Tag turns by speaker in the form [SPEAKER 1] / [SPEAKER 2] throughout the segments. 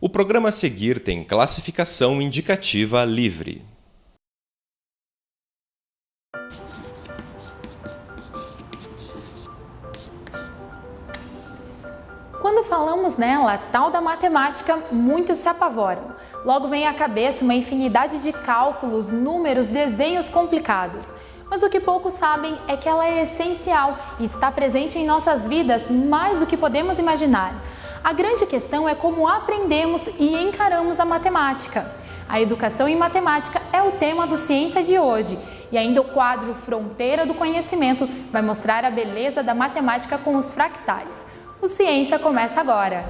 [SPEAKER 1] O programa a seguir tem classificação indicativa livre.
[SPEAKER 2] Quando falamos nela, tal da matemática, muitos se apavoram. Logo vem à cabeça uma infinidade de cálculos, números, desenhos complicados. Mas o que poucos sabem é que ela é essencial e está presente em nossas vidas mais do que podemos imaginar. A grande questão é como aprendemos e encaramos a matemática. A educação em matemática é o tema do Ciência de hoje. E ainda o quadro Fronteira do Conhecimento vai mostrar a beleza da matemática com os fractais. O Ciência começa agora!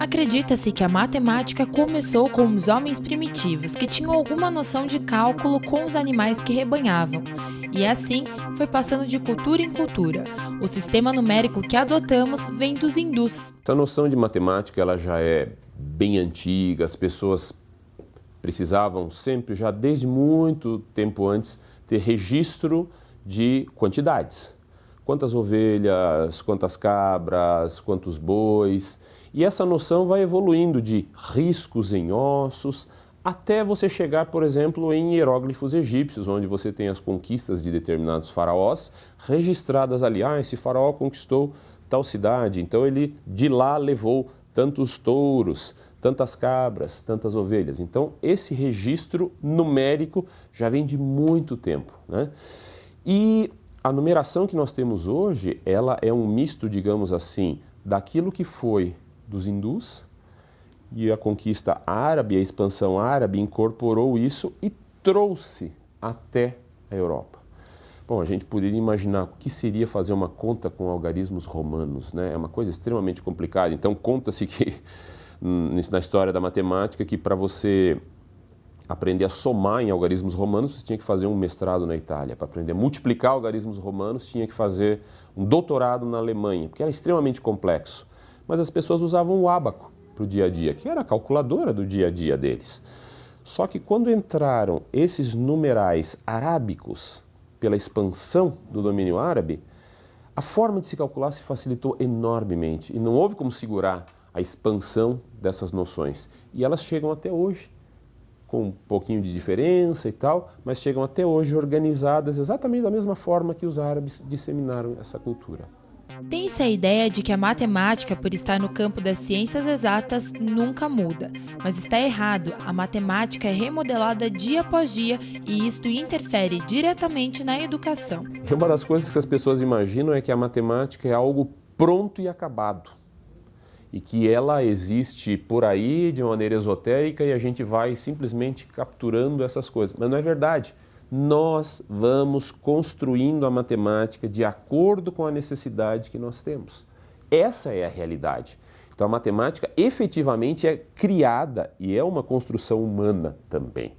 [SPEAKER 2] Acredita-se que a matemática começou com os homens primitivos, que tinham alguma noção de cálculo com os animais que rebanhavam. E assim foi passando de cultura em cultura. O sistema numérico que adotamos vem dos hindus.
[SPEAKER 3] Essa noção de matemática ela já é bem antiga, as pessoas precisavam sempre, já desde muito tempo antes, ter registro de quantidades. Quantas ovelhas, quantas cabras, quantos bois. E essa noção vai evoluindo de riscos em ossos até você chegar, por exemplo, em hieróglifos egípcios, onde você tem as conquistas de determinados faraós registradas ali. Ah, esse faraó conquistou tal cidade, então ele de lá levou tantos touros, tantas cabras, tantas ovelhas. Então esse registro numérico já vem de muito tempo, né? E a numeração que nós temos hoje, ela é um misto, digamos assim, daquilo que foi dos hindus, e a conquista árabe, a expansão árabe incorporou isso e trouxe até a Europa. Bom, a gente poderia imaginar o que seria fazer uma conta com algarismos romanos, né? É uma coisa extremamente complicada. Então conta-se que, na história da matemática, que para você aprender a somar em algarismos romanos, você tinha que fazer um mestrado na Itália. Para aprender a multiplicar algarismos romanos, tinha que fazer um doutorado na Alemanha, porque era extremamente complexo. Mas as pessoas usavam o ábaco para o dia a dia, que era a calculadora do dia a dia deles. Só que quando entraram esses numerais arábicos pela expansão do domínio árabe, a forma de se calcular se facilitou enormemente e não houve como segurar a expansão dessas noções. E elas chegam até hoje, com um pouquinho de diferença e tal, mas chegam até hoje organizadas exatamente da mesma forma que os árabes disseminaram essa cultura.
[SPEAKER 2] Tem-se a ideia de que a matemática, por estar no campo das ciências exatas, nunca muda. Mas está errado, a matemática é remodelada dia após dia e isto interfere diretamente na educação.
[SPEAKER 3] E uma das coisas que as pessoas imaginam é que a matemática é algo pronto e acabado. E que ela existe por aí de maneira esotérica e a gente vai simplesmente capturando essas coisas. Mas não é verdade. Nós vamos construindo a matemática de acordo com a necessidade que nós temos. Essa é a realidade. Então a matemática efetivamente é criada e é uma construção humana também.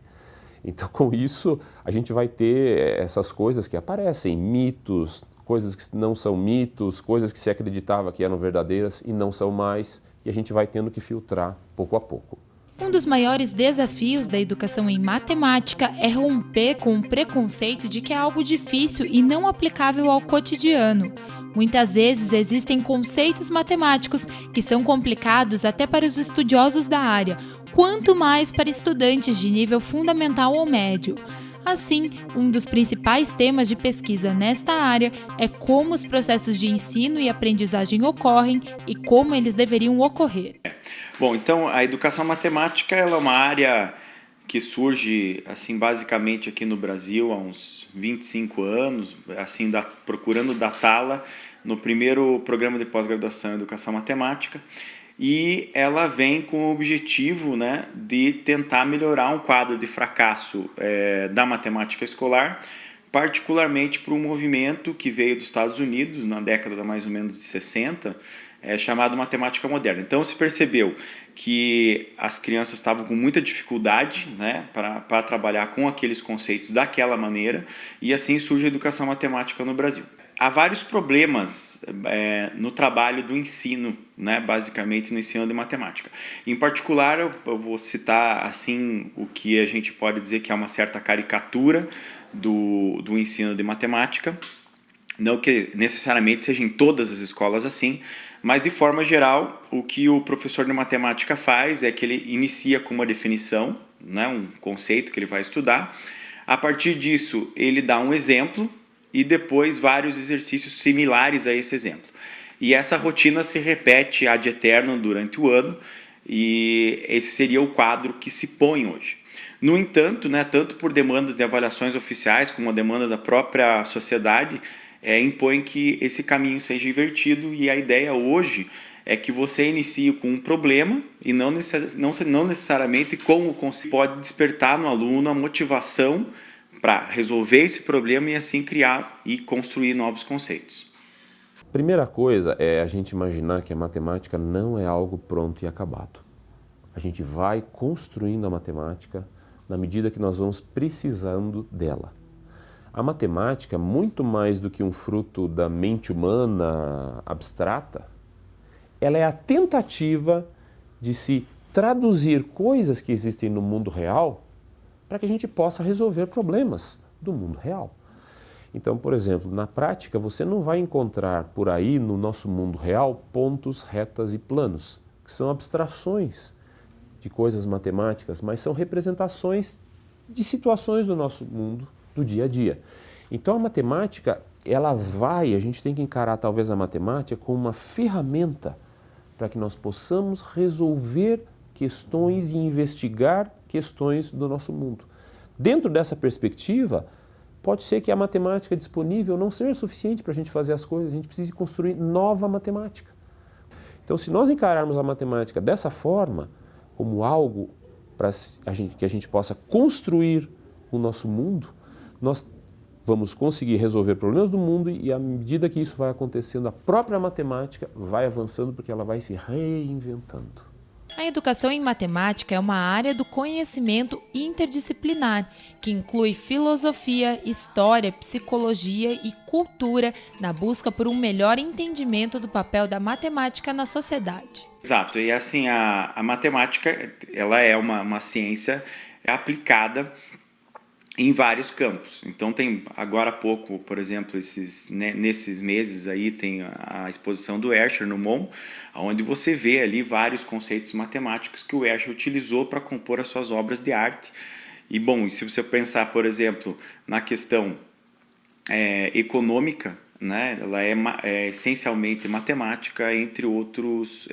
[SPEAKER 3] Então com isso a gente vai ter essas coisas que aparecem, mitos, coisas que não são mitos, coisas que se acreditava que eram verdadeiras e não são mais, e a gente vai tendo que filtrar pouco a pouco.
[SPEAKER 2] Um dos maiores desafios da educação em matemática é romper com o preconceito de que é algo difícil e não aplicável ao cotidiano. Muitas vezes existem conceitos matemáticos que são complicados até para os estudiosos da área, quanto mais para estudantes de nível fundamental ou médio. Assim, um dos principais temas de pesquisa nesta área é como os processos de ensino e aprendizagem ocorrem e como eles deveriam ocorrer.
[SPEAKER 4] Bom, então a educação matemática ela é uma área que surge assim basicamente aqui no Brasil há uns 25 anos, assim procurando datá-la no primeiro programa de pós-graduação em educação matemática. E ela vem com o objetivo, né, de tentar melhorar um quadro de fracasso da matemática escolar, particularmente para um movimento que veio dos Estados Unidos na década mais ou menos de 60, chamado matemática moderna. Então se percebeu que as crianças estavam com muita dificuldade, né, para trabalhar com aqueles conceitos daquela maneira, e assim surge a educação matemática no Brasil. há vários problemas no trabalho do ensino, né, basicamente no ensino de matemática. Em particular, eu vou citar assim o que a gente pode dizer que é uma certa caricatura do ensino de matemática, não que necessariamente seja em todas as escolas assim, mas de forma geral, o que o professor de matemática faz é que ele inicia com uma definição, né, um conceito que ele vai estudar. A partir disso, ele dá um exemplo e depois vários exercícios similares a esse exemplo. E essa rotina se repete ad eternum durante o ano, e esse seria o quadro que se põe hoje. No entanto, né, tanto por demandas de avaliações oficiais como a demanda da própria sociedade, impõe que esse caminho seja invertido, e a ideia hoje é que você inicie com um problema e não necessariamente com o conceito. Pode despertar no aluno a motivação para resolver esse problema e assim criar e construir novos conceitos.
[SPEAKER 3] Primeira coisa é a gente imaginar que a matemática não é algo pronto e acabado. A gente vai construindo a matemática na medida que nós vamos precisando dela. A matemática, muito mais do que um fruto da mente humana abstrata, ela é a tentativa de se traduzir coisas que existem no mundo real para que a gente possa resolver problemas do mundo real. Então, por exemplo, na prática, você não vai encontrar por aí, no nosso mundo real, pontos, retas e planos, que são abstrações de coisas matemáticas, mas são representações de situações do nosso mundo, do dia a dia. Então, a matemática, a gente tem que encarar talvez a matemática como uma ferramenta para que nós possamos resolver questões e investigar questões do nosso mundo. Dentro dessa perspectiva, pode ser que a matemática disponível não seja suficiente para a gente fazer as coisas, a gente precisa construir nova matemática. Então, se nós encararmos a matemática dessa forma, como algo que a gente possa construir o nosso mundo, nós vamos conseguir resolver problemas do mundo, e à medida que isso vai acontecendo, a própria matemática vai avançando porque ela vai se reinventando.
[SPEAKER 2] A educação em matemática é uma área do conhecimento interdisciplinar, que inclui filosofia, história, psicologia e cultura na busca por um melhor entendimento do papel da matemática na sociedade.
[SPEAKER 4] Exato, e assim, a matemática ela é uma ciência aplicada em vários campos. Então tem agora há pouco, por exemplo, nesses meses aí tem a exposição do Escher no MON, onde você vê ali vários conceitos matemáticos que o Escher utilizou para compor as suas obras de arte. E bom, se você pensar, por exemplo, na questão econômica, né, ela é essencialmente matemática, entre outros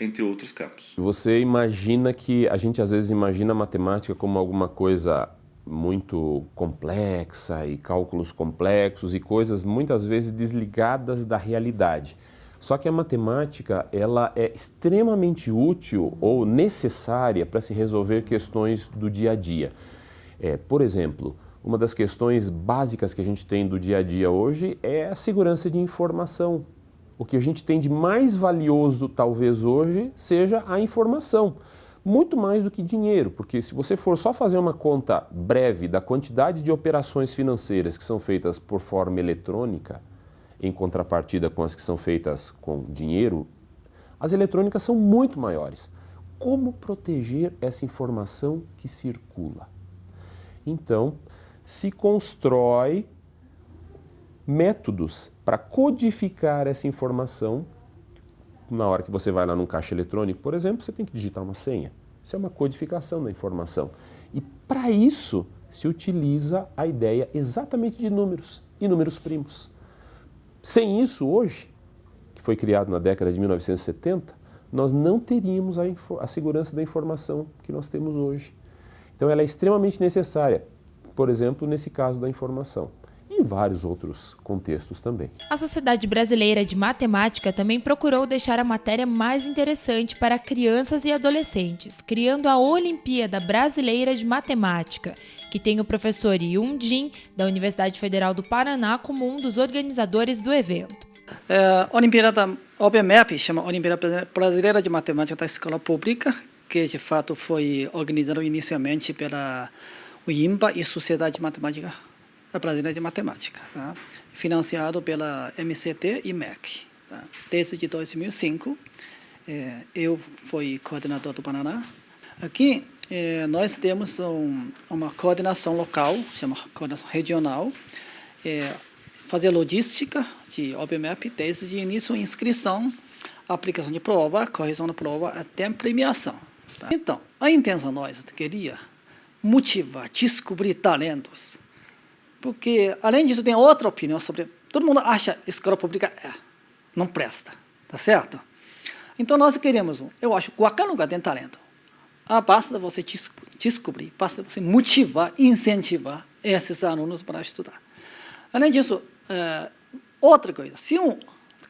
[SPEAKER 4] campos.
[SPEAKER 3] Você imagina que a gente às vezes imagina a matemática como alguma coisa muito complexa e cálculos complexos e coisas muitas vezes desligadas da realidade. Só que a matemática ela é extremamente útil ou necessária para se resolver questões do dia a dia. Por exemplo, uma das questões básicas que a gente tem do dia a dia hoje é a segurança de informação. O que a gente tem de mais valioso talvez hoje seja a informação. Muito mais do que dinheiro, porque se você for só fazer uma conta breve da quantidade de operações financeiras que são feitas por forma eletrônica, em contrapartida com as que são feitas com dinheiro, as eletrônicas são muito maiores. Como proteger essa informação que circula? Então, se constrói métodos para codificar essa informação. Na hora que você vai lá num caixa eletrônico, por exemplo, você tem que digitar uma senha. Isso é uma codificação da informação. E para isso se utiliza a ideia exatamente de números e números primos. Sem isso, hoje, que foi criado na década de 1970, nós não teríamos a segurança da informação que nós temos hoje. Então ela é extremamente necessária, por exemplo, nesse caso da informação. E em vários outros contextos também.
[SPEAKER 2] A Sociedade Brasileira de Matemática também procurou deixar a matéria mais interessante para crianças e adolescentes, criando a Olimpíada Brasileira de Matemática, que tem o professor Yun Jin, da Universidade Federal do Paraná, como um dos organizadores do evento.
[SPEAKER 5] A Olimpíada OBMEP chama Olimpíada Brasileira de Matemática da Escola Pública, que de fato foi organizado inicialmente pela o INBA e Sociedade Matemática Brasileira de Matemática, tá? Financiado pela MCT e MEC. Tá? Desde 2005, eu fui coordenador do Paraná. Aqui, nós temos uma coordenação local, chama coordenação regional, fazer logística de OBMAP desde o início, inscrição, aplicação de prova, correção da prova, até premiação. Tá? Então, a intenção nós queria motivar, descobrir talentos, porque, além disso, tem outra opinião sobre... Todo mundo acha que a escola pública não presta, tá certo? Então, nós queremos, eu acho, qualquer lugar tem talento. Basta você descobrir, basta você motivar, incentivar esses alunos para estudar. Além disso, outra coisa, se um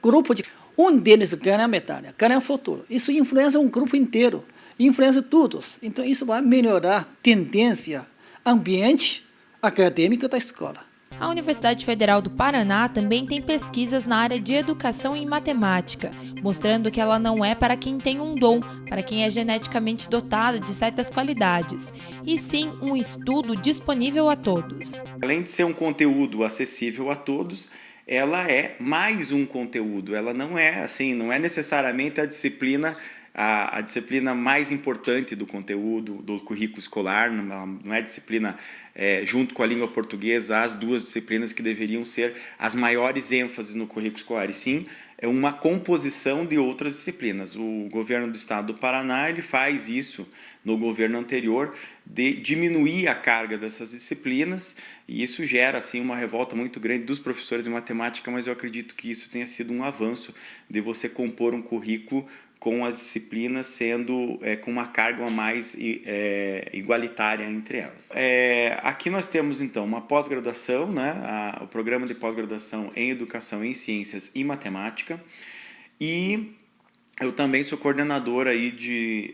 [SPEAKER 5] grupo de... Um deles ganha a medalha, ganha o futuro, isso influencia um grupo inteiro, influencia todos. Então, isso vai melhorar a tendência, ambiente acadêmico da escola.
[SPEAKER 2] A Universidade Federal do Paraná também tem pesquisas na área de educação em matemática, mostrando que ela não é para quem tem um dom, para quem é geneticamente dotado de certas qualidades, e sim um estudo disponível a todos.
[SPEAKER 4] Além de ser um conteúdo acessível a todos, ela é mais um conteúdo, ela não é assim, não é necessariamente a disciplina mais importante do conteúdo, do currículo escolar, não é a disciplina, junto com a língua portuguesa, as duas disciplinas que deveriam ser as maiores ênfases no currículo escolar, e sim é uma composição de outras disciplinas. O governo do estado do Paraná ele faz isso no governo anterior, de diminuir a carga dessas disciplinas, e isso gera assim, uma revolta muito grande dos professores de matemática, mas eu acredito que isso tenha sido um avanço de você compor um currículo com as disciplinas sendo com uma carga mais igualitária entre elas. Aqui nós temos, então, uma pós-graduação, né, o programa de pós-graduação em Educação em Ciências e Matemática, e eu também sou coordenador aí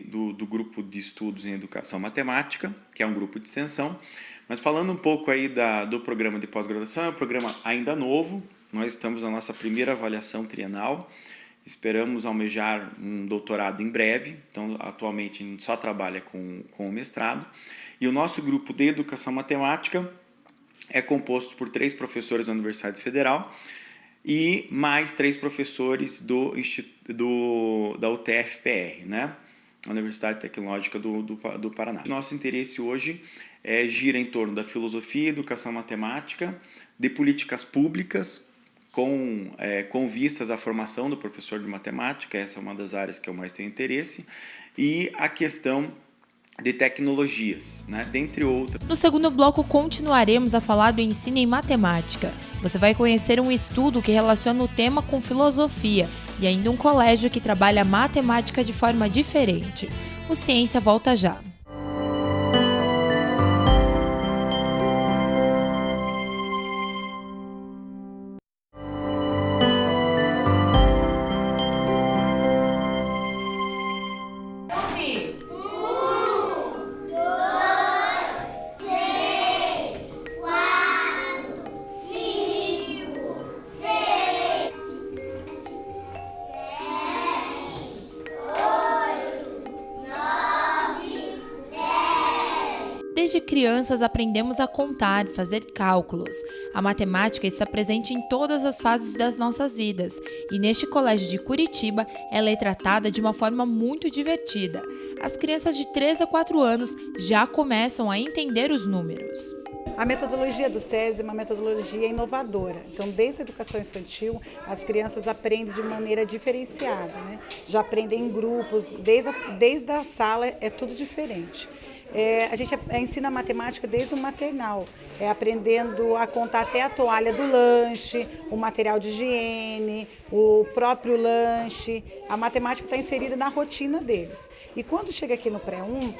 [SPEAKER 4] do grupo de estudos em Educação Matemática, que é um grupo de extensão, mas falando um pouco aí do programa de pós-graduação, é um programa ainda novo, nós estamos na nossa primeira avaliação trienal. Esperamos almejar um doutorado em breve, então atualmente a gente só trabalha com o mestrado. E o nosso grupo de Educação Matemática é composto por 3 professores da Universidade Federal e mais 3 professores da UTF-PR, né? a Universidade Tecnológica do Paraná. Nosso interesse hoje gira em torno da filosofia, educação matemática, de políticas públicas, com vistas à formação do professor de matemática, essa é uma das áreas que eu mais tenho interesse, e a questão de tecnologias, né, dentre outras.
[SPEAKER 2] No segundo bloco, continuaremos a falar do ensino em matemática. Você vai conhecer um estudo que relaciona o tema com filosofia e ainda um colégio que trabalha a matemática de forma diferente. O Ciência volta já. Desde crianças aprendemos a contar, fazer cálculos. A matemática está presente em todas as fases das nossas vidas e neste colégio de Curitiba ela é tratada de uma forma muito divertida. As crianças de 3 a 4 anos já começam a entender os números.
[SPEAKER 6] A metodologia do SESI é uma metodologia inovadora. Então, desde a educação infantil, as crianças aprendem de maneira diferenciada, né? Já aprendem em grupos, desde a sala é tudo diferente. A gente ensina matemática desde o maternal, aprendendo a contar até a toalha do lanche, o material de higiene, o próprio lanche. A matemática está inserida na rotina deles. E quando chega aqui no pré-1,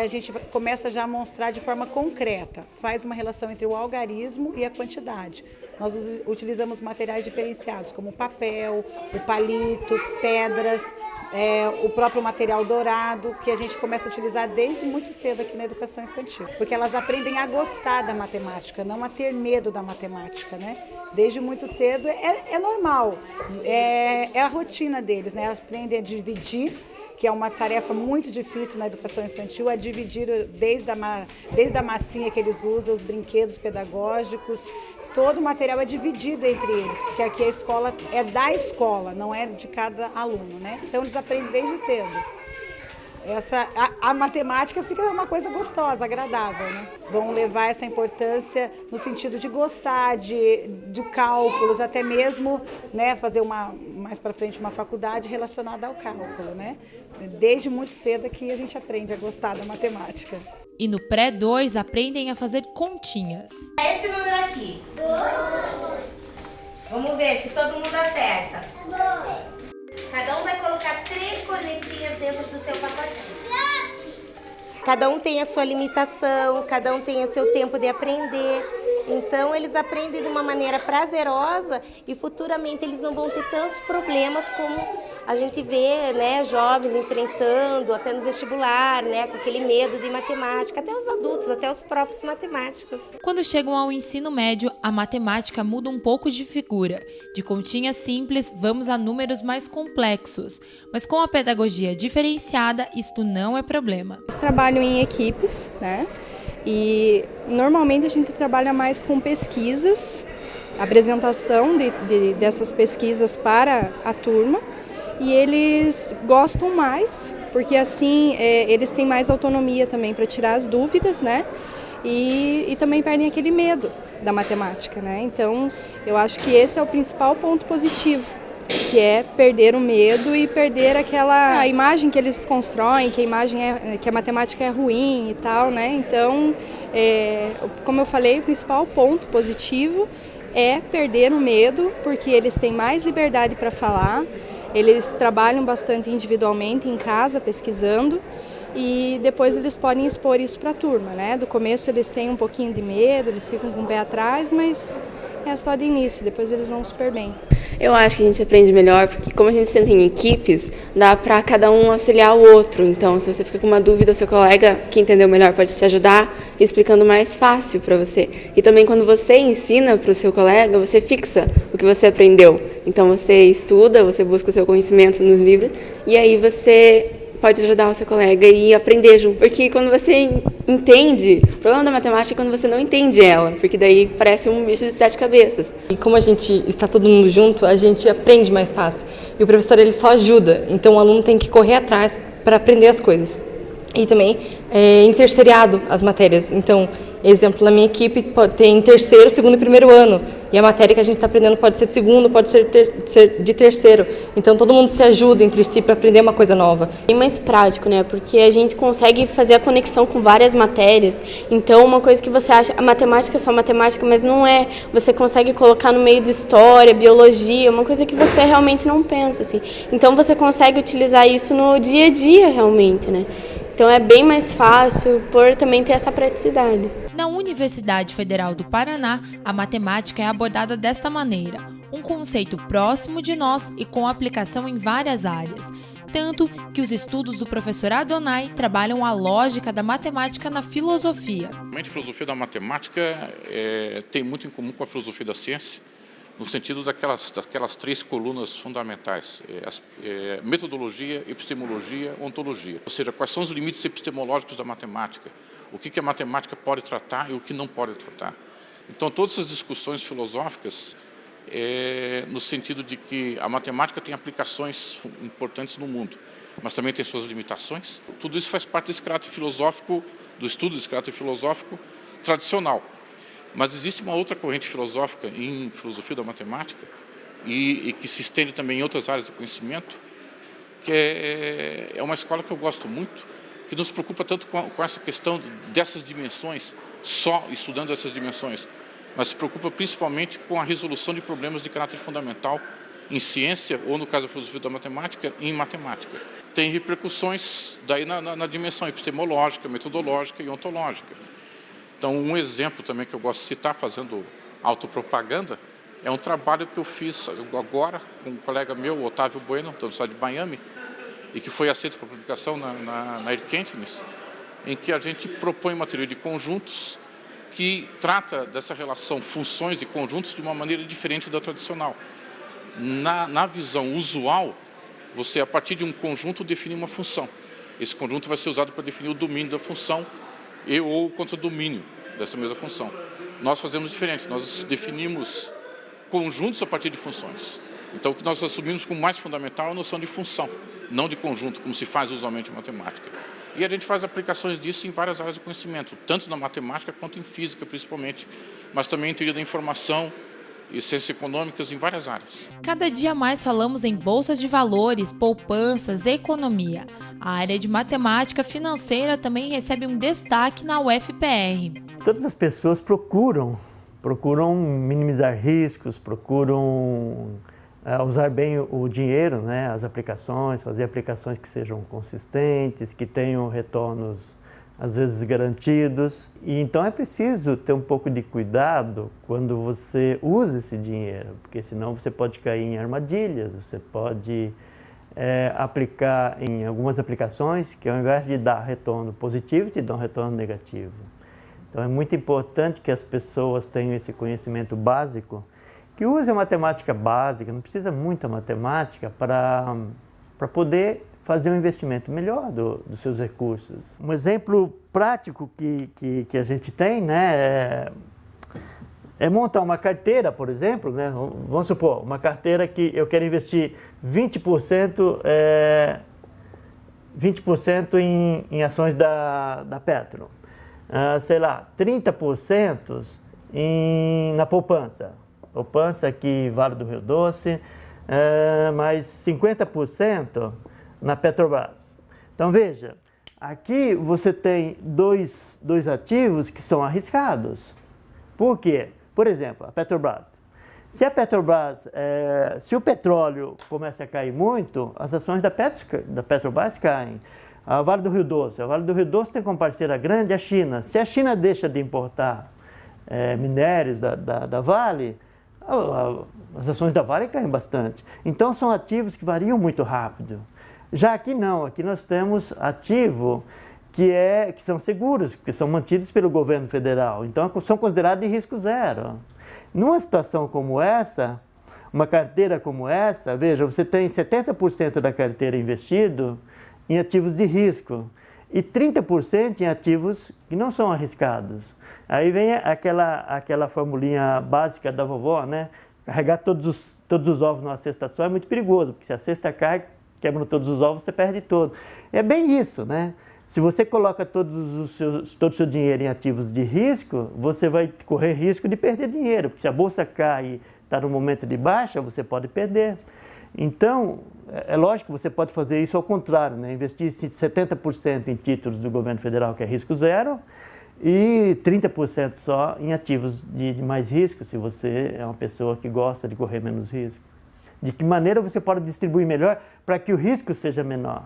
[SPEAKER 6] a gente começa já a mostrar de forma concreta, faz uma relação entre o algarismo e a quantidade. Nós utilizamos materiais diferenciados, como papel, o palito, pedras, o próprio material dourado, que a gente começa a utilizar desde muito cedo aqui na educação infantil. Porque elas aprendem a gostar da matemática, não a ter medo da matemática, né? Desde muito cedo é normal, é a rotina deles, né? Elas aprendem a dividir, que é uma tarefa muito difícil na educação infantil, é dividir desde a massinha que eles usam, os brinquedos pedagógicos, todo o material é dividido entre eles, porque aqui a escola é da escola, não é de cada aluno, né? Então eles aprendem desde cedo. A matemática fica uma coisa gostosa, agradável, né? Vão levar essa importância no sentido de gostar de cálculos, até mesmo, né, fazer mais para frente uma faculdade relacionada ao cálculo, né? Desde muito cedo aqui a gente aprende a gostar da matemática.
[SPEAKER 2] E no pré-2 aprendem a fazer continhas.
[SPEAKER 7] Esse número aqui. 2. Vamos ver se todo mundo acerta. 2. Cada um vai colocar 3 cornetinhas dentro do seu pacotinho.
[SPEAKER 8] Cada um tem a sua limitação, cada um tem o seu tempo de aprender. Então, eles aprendem de uma maneira prazerosa e futuramente eles não vão ter tantos problemas como a gente vê, né, jovens enfrentando, até no vestibular, né, com aquele medo de matemática, até os adultos, até os próprios matemáticos.
[SPEAKER 2] Quando chegam ao ensino médio, a matemática muda um pouco de figura. De continhas simples, vamos a números mais complexos. Mas com a pedagogia diferenciada, isto não é problema.
[SPEAKER 9] Eles trabalham em equipes, né? E normalmente a gente trabalha mais com pesquisas, apresentação dessas pesquisas para a turma, e eles gostam mais, porque assim eles têm mais autonomia também para tirar as dúvidas, né? E também perdem aquele medo da matemática, né? Então eu acho que esse é o principal ponto positivo, que é perder o medo e perder aquela imagem que eles constroem, que a matemática é ruim e tal, né? Então, como eu falei, o principal ponto positivo é perder o medo, porque eles têm mais liberdade para falar, eles trabalham bastante individualmente em casa, pesquisando, e depois eles podem expor isso para a turma, né? Do começo eles têm um pouquinho de medo, eles ficam com o pé atrás, mas é só de início, depois eles vão super bem.
[SPEAKER 10] Eu acho que a gente aprende melhor, porque como a gente senta em equipes, dá para cada um auxiliar o outro. Então, se você fica com uma dúvida, o seu colega que entendeu melhor pode te ajudar, explicando mais fácil para você. E também quando você ensina para o seu colega, você fixa o que você aprendeu. Então, você estuda, você busca o seu conhecimento nos livros, e aí você pode ajudar o seu colega e aprender junto. Porque quando você entende, o problema da matemática é quando você não entende ela, porque daí parece um bicho de 7 cabeças.
[SPEAKER 11] E como a gente está todo mundo junto, a gente aprende mais fácil. E o professor ele só ajuda, então o aluno tem que correr atrás para aprender as coisas. E também interceriado as matérias. Então, exemplo, na minha equipe pode ter em terceiro, segundo e primeiro ano. E a matéria que a gente está aprendendo pode ser de segundo, pode ser de terceiro. Então, todo mundo se ajuda entre si para aprender uma coisa nova.
[SPEAKER 12] É mais prático, né? Porque a gente consegue fazer a conexão com várias matérias. Então, uma coisa que você acha, a matemática é só matemática, mas não é. Você consegue colocar no meio de história, biologia, uma coisa que você realmente não pensa, assim. Então, você consegue utilizar isso no dia a dia, realmente, né? Então é bem mais fácil por também ter essa praticidade.
[SPEAKER 2] Na Universidade Federal do Paraná, a matemática é abordada desta maneira, um conceito próximo de nós e com aplicação em várias áreas. Tanto que os estudos do professor Adonai trabalham a lógica da matemática na filosofia.
[SPEAKER 13] A filosofia da matemática tem muito em comum com a filosofia da ciência, no sentido daquelas 3 colunas fundamentais, metodologia, epistemologia, ontologia. Ou seja, quais são os limites epistemológicos da matemática, o que a matemática pode tratar e o que não pode tratar. Então, todas essas discussões filosóficas, no sentido de que a matemática tem aplicações importantes no mundo, mas também tem suas limitações. Tudo isso faz parte desse caráter filosófico, do estudo desse caráter filosófico tradicional. Mas existe uma outra corrente filosófica em filosofia da matemática e que se estende também em outras áreas do conhecimento, que é uma escola que eu gosto muito, que não se preocupa tanto com essa questão dessas dimensões, só estudando essas dimensões, mas se preocupa principalmente com a resolução de problemas de caráter fundamental em ciência, ou no caso da filosofia da matemática, em matemática. Tem repercussões daí na dimensão epistemológica, metodológica e ontológica. Então, um exemplo também que eu gosto de citar, fazendo autopropaganda, é um trabalho que eu fiz agora com um colega meu, Otávio Bueno, da Universidade de Miami, e que foi aceito para publicação na Erkenntnis, em que a gente propõe uma teoria de conjuntos que trata dessa relação funções de conjuntos de uma maneira diferente da tradicional. Na visão usual, você, a partir de um conjunto, define uma função. Esse conjunto vai ser usado para definir o domínio da função ou o contradomínio dessa mesma função. Nós fazemos diferente, nós definimos conjuntos a partir de funções. Então, o que nós assumimos como mais fundamental é a noção de função, não de conjunto, como se faz usualmente em matemática. E a gente faz aplicações disso em várias áreas do conhecimento, tanto na matemática quanto em física, principalmente, mas também em teoria da informação e ciências econômicas, em várias áreas.
[SPEAKER 2] Cada dia mais falamos em bolsas de valores, poupanças, economia. A área de matemática financeira também recebe um destaque na UFPR.
[SPEAKER 14] Todas as pessoas procuram minimizar riscos, procuram usar bem o dinheiro, né, as aplicações, fazer aplicações que sejam consistentes, que tenham retornos às vezes garantidos. E então é preciso ter um pouco de cuidado quando você usa esse dinheiro, porque senão você pode cair em armadilhas, você pode aplicar em algumas aplicações que ao invés de dar retorno positivo, te dão retorno negativo. Então é muito importante que as pessoas tenham esse conhecimento básico, que use a matemática básica, não precisa muita matemática para poder fazer um investimento melhor dos seus recursos. Um exemplo prático que a gente tem, né, é montar uma carteira, por exemplo, né, vamos supor, uma carteira que eu quero investir 20% em ações da Petro, sei lá, 30% na poupança aqui, Vale do Rio Doce, mais 50% na Petrobras. Então veja, aqui você tem dois ativos que são arriscados. Por quê? Por exemplo, a Petrobras. Se o petróleo começa a cair muito, as ações da Petrobras caem. A Vale do Rio Doce. A Vale do Rio Doce tem como parceira grande a China. Se a China deixa de importar minérios da Vale, as ações da Vale caem bastante. Então são ativos que variam muito rápido. Já aqui não, aqui nós temos ativos que são seguros, que são mantidos pelo governo federal, então são considerados de risco zero. Numa situação como essa, uma carteira como essa, veja, você tem 70% da carteira investido em ativos de risco e 30% em ativos que não são arriscados. Aí vem aquela formulinha básica da vovó, né? Carregar todos os ovos numa cesta só é muito perigoso, porque se a cesta cai, quebra todos os ovos, você perde todo. É bem isso, né? Se você coloca todo o seu dinheiro em ativos de risco, você vai correr risco de perder dinheiro, porque se a bolsa cai e está no momento de baixa, você pode perder. Então, é lógico que você pode fazer isso ao contrário, né? Investir 70% em títulos do governo federal, que é risco zero, e 30% só em ativos de mais risco, se você é uma pessoa que gosta de correr menos risco. De que maneira você pode distribuir melhor para que o risco seja menor?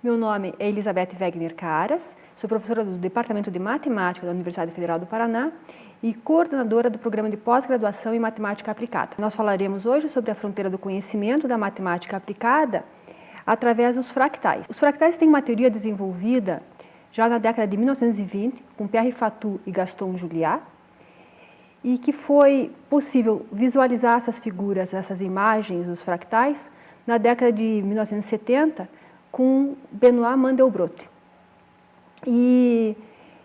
[SPEAKER 15] Meu nome é Elizabeth Wegner Caras, sou professora do Departamento de Matemática da Universidade Federal do Paraná e coordenadora do Programa de Pós-Graduação em Matemática Aplicada. Nós falaremos hoje sobre a fronteira do conhecimento da matemática aplicada através dos fractais. Os fractais têm uma teoria desenvolvida já na década de 1920, com Pierre Fatou e Gaston Juliá, e que foi possível visualizar essas figuras, essas imagens dos fractais, na década de 1970, com Benoît Mandelbrot. E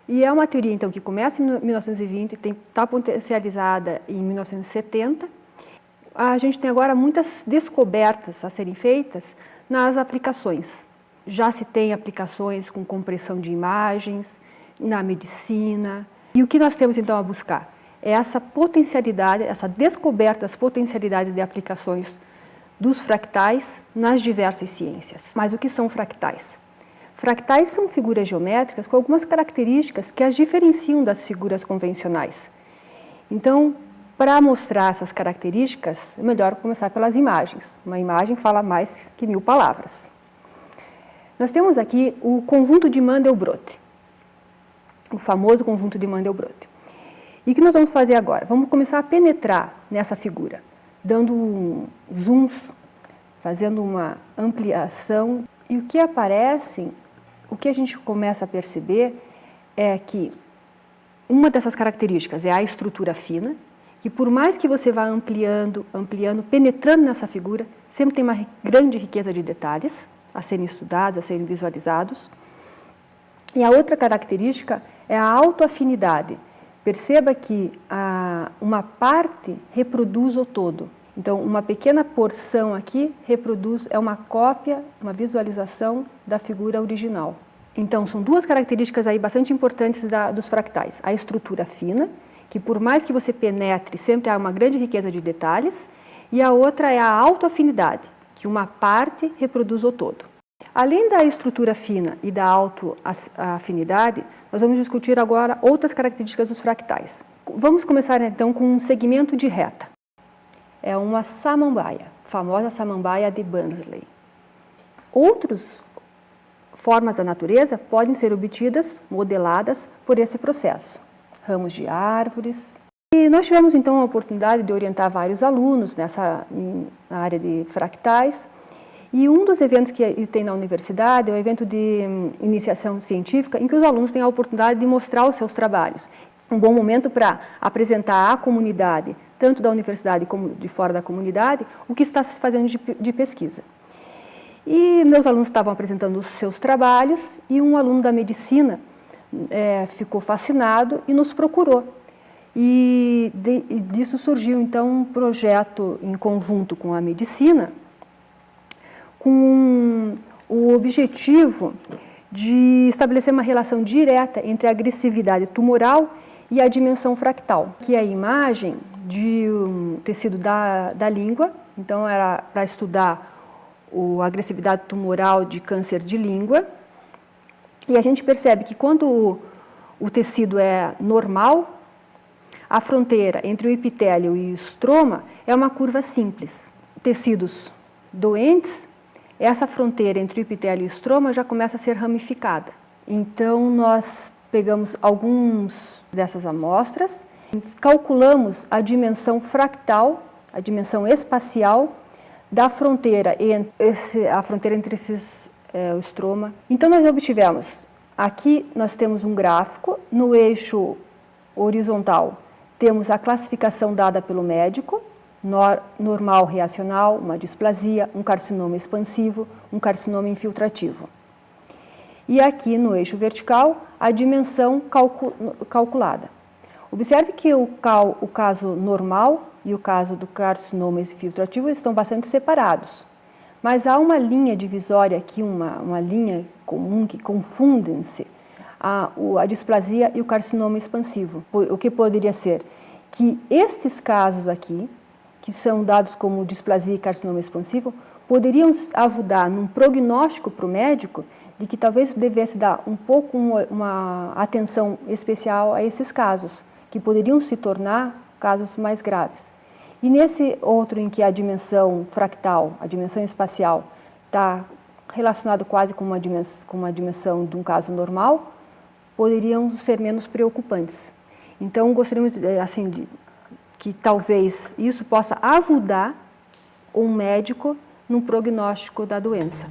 [SPEAKER 15] é uma teoria, então, que começa em 1920, está potencializada em 1970. A gente tem agora muitas descobertas a serem feitas nas aplicações. Já se tem aplicações com compressão de imagens, na medicina. E o que nós temos, então, a buscar? É essa potencialidade, essa descoberta das potencialidades de aplicações dos fractais nas diversas ciências. Mas o que são fractais? Fractais são figuras geométricas com algumas características que as diferenciam das figuras convencionais. Então, para mostrar essas características, é melhor começar pelas imagens. Uma imagem fala mais que 1000 palavras. Nós temos aqui o conjunto de Mandelbrot, o famoso conjunto de Mandelbrot. E o que nós vamos fazer agora? Vamos começar a penetrar nessa figura, dando zooms, fazendo uma ampliação, e o que aparece, o que a gente começa a perceber é que uma dessas características é a estrutura fina, que por mais que você vá ampliando, penetrando nessa figura, sempre tem uma grande riqueza de detalhes a serem estudados, a serem visualizados. E a outra característica é a autoafinidade. Perceba que uma parte reproduz o todo. Então, uma pequena porção aqui reproduz, é uma cópia, uma visualização da figura original. Então, são duas características aí bastante importantes dos fractais. A estrutura fina, que por mais que você penetre, sempre há uma grande riqueza de detalhes, e a outra é a autoafinidade, que uma parte reproduz o todo. Além da estrutura fina e da autoafinidade, nós vamos discutir agora outras características dos fractais. Vamos começar então com um segmento de reta. É uma samambaia, famosa samambaia de Barnsley. Outras formas da natureza podem ser obtidas, modeladas por esse processo. Ramos de árvores. E nós tivemos então a oportunidade de orientar vários alunos na área de fractais. E um dos eventos que tem na universidade é o evento de iniciação científica, em que os alunos têm a oportunidade de mostrar os seus trabalhos. Um bom momento para apresentar à comunidade, tanto da universidade como de fora da comunidade, o que está se fazendo de pesquisa. E meus alunos estavam apresentando os seus trabalhos e um aluno da medicina ficou fascinado e nos procurou. E disso surgiu então um projeto em conjunto com a medicina, com o objetivo de estabelecer uma relação direta entre a agressividade tumoral e a dimensão fractal, que é a imagem de um tecido da língua. Então era para estudar a agressividade tumoral de câncer de língua. E a gente percebe que quando o tecido é normal, a fronteira entre o epitélio e o estroma é uma curva simples. Tecidos doentes, essa fronteira entre o epitélio e o estroma já começa a ser ramificada. Então, nós pegamos algumas dessas amostras, calculamos a dimensão fractal, a dimensão espacial da fronteira entre o estroma. Então, nós obtivemos, aqui nós temos um gráfico, no eixo horizontal temos a classificação dada pelo médico, normal reacional, uma displasia, um carcinoma expansivo, um carcinoma infiltrativo. E aqui no eixo vertical, a dimensão calculada. Observe que o caso normal e o caso do carcinoma infiltrativo estão bastante separados. Mas há uma linha divisória aqui, uma linha comum que confundem-se a displasia e o carcinoma expansivo. O que poderia ser? Que estes casos aqui, que são dados como displasia e carcinoma expansivo, poderiam ajudar num prognóstico para o médico de que talvez devesse dar um pouco uma atenção especial a esses casos, que poderiam se tornar casos mais graves. E nesse outro em que a dimensão fractal, a dimensão espacial, está relacionado quase com uma dimensão de um caso normal, poderiam ser menos preocupantes. Então, gostaríamos que talvez isso possa ajudar um médico no prognóstico da doença.